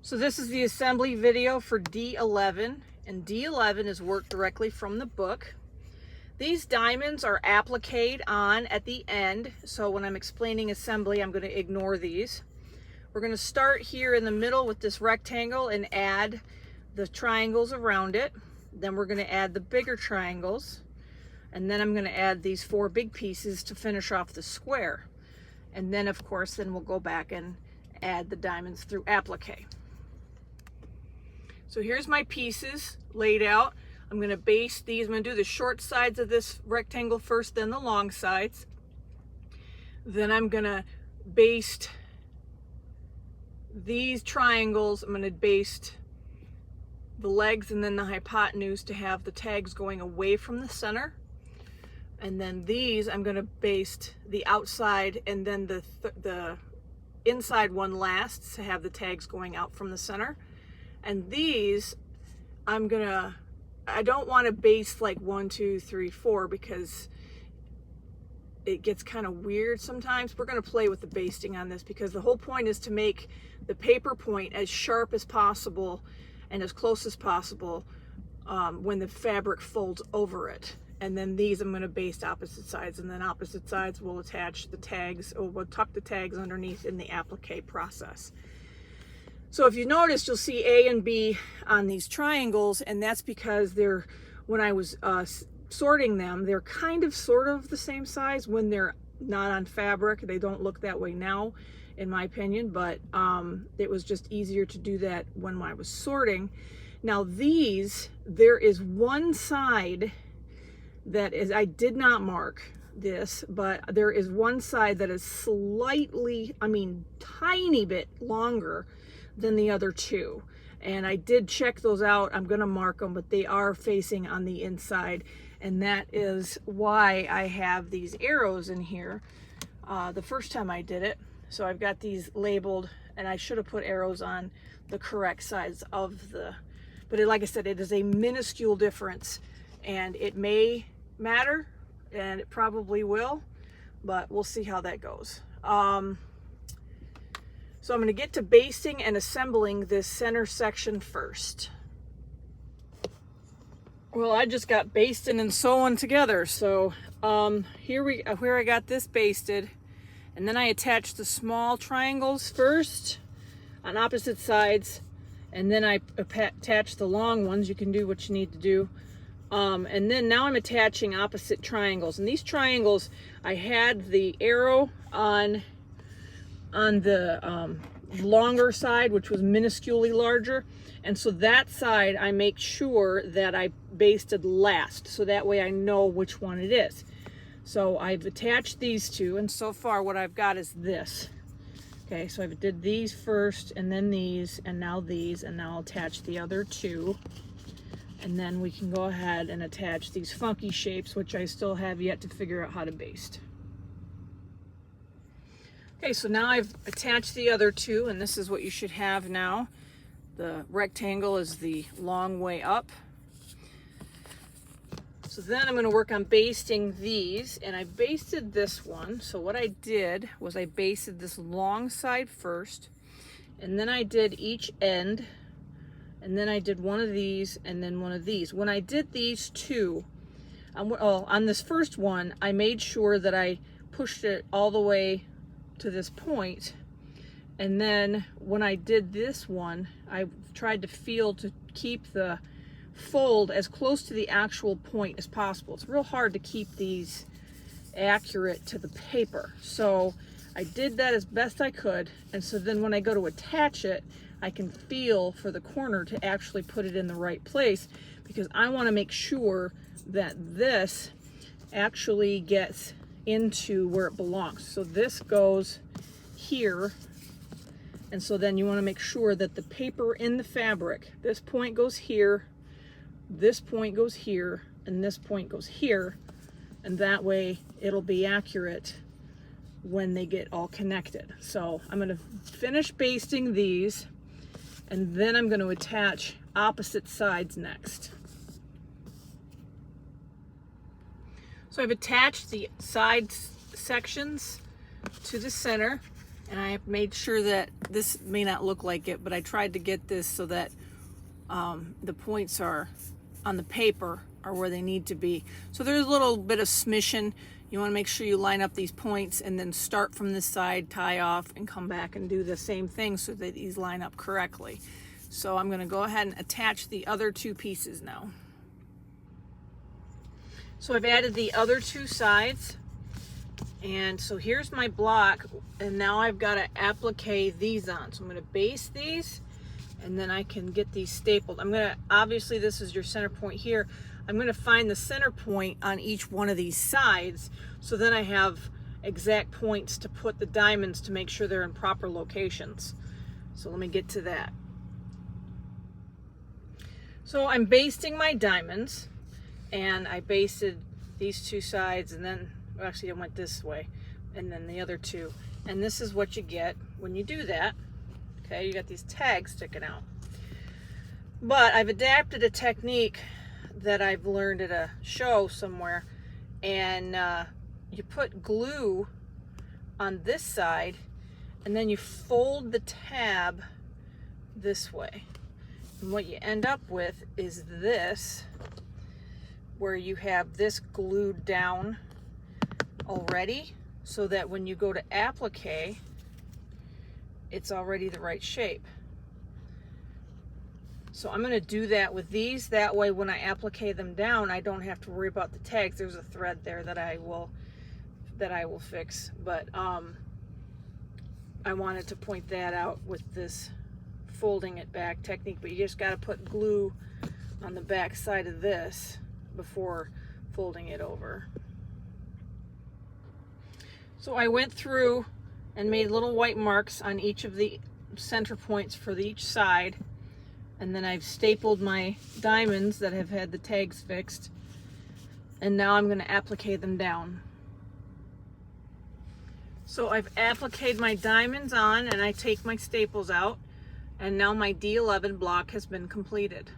So this is the assembly video for D11, and D11 is worked directly from the book. These diamonds are appliqued on at the end, so when I'm explaining assembly, I'm going to ignore these. We're going to start here in the middle with this rectangle and add the triangles around it. Then we're going to add the bigger triangles, and then I'm going to add these 4 big pieces to finish off the square. And then, of course, then we'll go back and add the diamonds through applique. So here's my pieces laid out. I'm going to base these. I'm going to do the short sides of this rectangle first, then the long sides. Then I'm going to baste these triangles. I'm going to baste the legs and then the hypotenuse to have the tags going away from the center. And then these I'm going to baste the outside and then the inside one last to have the tags going out from the center. And these I don't want to baste like 1, 2, 3, 4 because it gets kind of weird sometimes. We're going to play with the basting on this because the whole point is to make the paper point as sharp as possible and as close as possible when the fabric folds over it. And then these I'm going to baste opposite sides, and then opposite sides will attach the tags, or we'll tuck the tags underneath in the applique process. So if you notice, you'll see A and B on these triangles, and that's because when I was sorting them, they're kind of sort of the same size when they're not on fabric. They don't look that way now, in my opinion, but it was just easier to do that when I was sorting. Now these, there is one side that is, I did not mark this, but there is one side that is slightly, tiny bit longer than the other two, and I did check those out. I'm gonna mark them, but they are facing on the inside, and that is why I have these arrows in here the first time I did it. So I've got these labeled, and I should have put arrows on the correct sides of the, but like I said, it is a minuscule difference, and it may matter, and it probably will, but we'll see how that goes. So I'm going to get to basting and assembling this center section first. Well, I just got basting and sewing together. So here I got this basted, and then I attached the small triangles first on opposite sides, and then I attached the long ones. You can do what you need to do. And then now I'm attaching opposite triangles, and these triangles, I had the arrow on the longer side, which was minusculely larger, and so that side I make sure that I basted last, so that way I know which one it is. So I've attached these two, and so far what I've got is this. Okay, so I did these first, and then these, and now these, and now I'll attach the other two, and then we can go ahead and attach these funky shapes, which I still have yet to figure out how to baste. Okay, so now I've attached the other two, and this is what you should have now. The rectangle is the long way up. So then I'm going to work on basting these, and I basted this one. So what I did was I basted this long side first, and then I did each end, and then I did one of these, and then one of these. When I did these two, on this first one, I made sure that I pushed it all the way to this point, and then when I did this one, I tried to feel to keep the fold as close to the actual point as possible. It's real hard to keep these accurate to the paper, so I did that as best I could, and so then when I go to attach it, I can feel for the corner to actually put it in the right place, because I want to make sure that this actually gets into where it belongs. So this goes here, and so then you want to make sure that the paper in the fabric, this point goes here, this point goes here, and this point goes here, and that way it'll be accurate when they get all connected. So I'm going to finish basting these, and then I'm going to attach opposite sides next. So I've attached the side sections to the center, And I have made sure that this may not look like it, but I tried to get this so that the points are on the paper are where they need to be. So there's a little bit of smishing. You want to make sure you line up these points and then start from this side, tie off, and come back and do the same thing so that these line up correctly. So I'm going to go ahead and attach the other two pieces now. So I've added the other two sides, and so here's my block, and now I've got to applique these on. So I'm going to base these, and then I can get these stapled. I'm going to, obviously this is your center point here, I'm going to find the center point on each one of these sides, so then I have exact points to put the diamonds to make sure they're in proper locations. So let me get to that. So I'm basting my diamonds, and I basted these two sides, and then, well, actually I went this way, and then the other two. And this is what you get when you do that. Okay, you got these tags sticking out. But I've adapted a technique that I've learned at a show somewhere, and you put glue on this side, and then you fold the tab this way. And what you end up with is this, where you have this glued down already, so that when you go to applique, it's already the right shape. So I'm going to do that with these. That way when I applique them down, I don't have to worry about the tags. There's a thread there that I will fix. But I wanted to point that out with this folding it back technique. But you just got to put glue on the back side of this before folding it over. So I went through and made little white marks on each of the center points for each side, and then I've stapled my diamonds that have had the tags fixed, and now I'm going to applique them down. So I've appliqued my diamonds on, and I take my staples out, and now my D11 block has been completed.